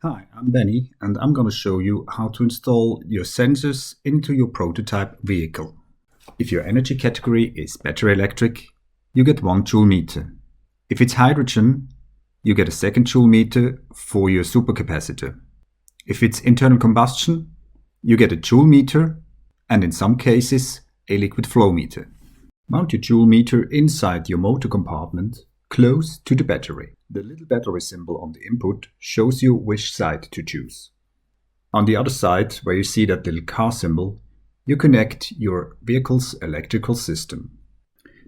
Hi, I'm Benny, and I'm going to show you how to install your sensors into your prototype vehicle. If your energy category is battery electric, you get 1 joule meter. If it's hydrogen, you get a 2nd joule meter for your supercapacitor. If it's internal combustion, you get a joule meter and in some cases a liquid flow meter. Mount your joule meter inside your motor compartment close to the battery. The little battery symbol on the input shows you which side to choose. On the other side, where you see that little car symbol, you connect your vehicle's electrical system.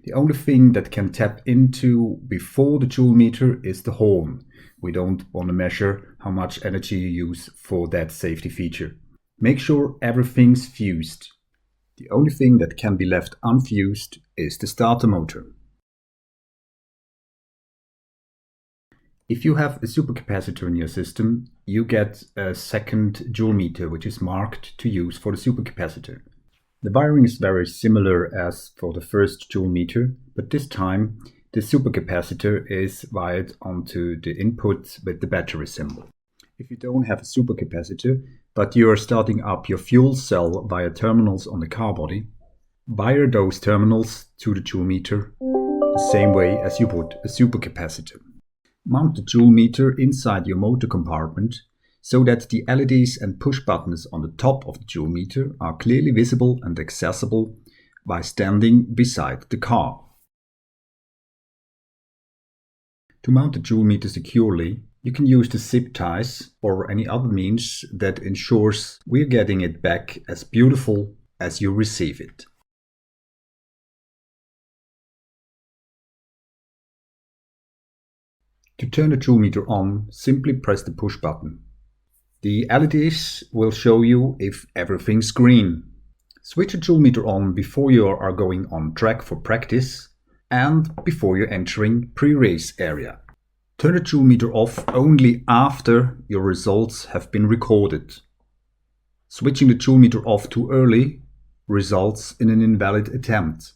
The only thing that can tap into before the joule meter is the horn. We don't want to measure how much energy you use for that safety feature. Make sure everything's fused. The only thing that can be left unfused is the starter motor. If you have a supercapacitor in your system, you get a 2nd joule meter, which is marked to use for the supercapacitor. The wiring is very similar as for the 1st joule meter, but this time the supercapacitor is wired onto the input with the battery symbol. If you don't have a supercapacitor, but you are starting up your fuel cell via terminals on the car body, wire those terminals to the joule meter the same way as you would a supercapacitor. Mount the joule meter inside your motor compartment so that the LEDs and push buttons on the top of the joule meter are clearly visible and accessible by standing beside the car. To mount the joule meter securely, you can use the zip ties or any other means that ensures we're getting it back as beautiful as you receive it. To turn the joule meter on, simply press the push button. The LEDs will show you if everything's green. Switch the joule meter on before you are going on track for practice and before you're entering pre-race area. Turn the joule meter off only after your results have been recorded. Switching the joule meter off too early results in an invalid attempt.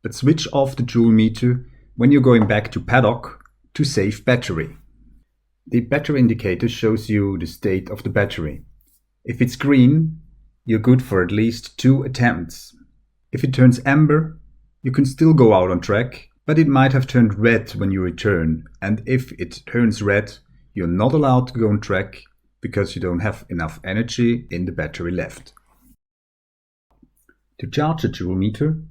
But switch off the joule meter when you're going back to paddock to save battery. The battery indicator shows you the state of the battery. If it's green, you're good for at least 2 attempts. If it turns amber, you can still go out on track, but it might have turned red when you return, and if it turns red, you're not allowed to go on track because you don't have enough energy in the battery left. To charge a joule meter,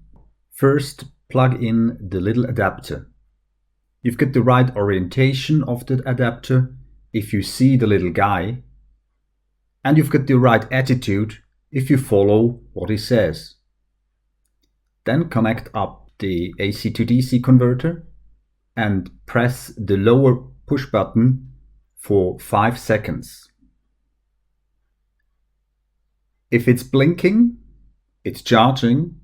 first plug in the little adapter. You've got the right orientation of the adapter if you see the little guy, and you've got the right attitude if you follow what he says. Then connect up the AC to DC converter and press the lower push button for 5 seconds. If it's blinking, it's charging.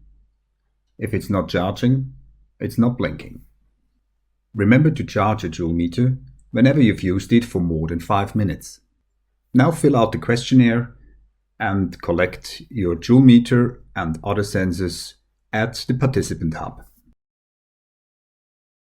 If it's not charging, it's not blinking. Remember to charge a joule meter whenever you've used it for more than 5 minutes. Now fill out the questionnaire and collect your joule meter and other sensors at the participant hub.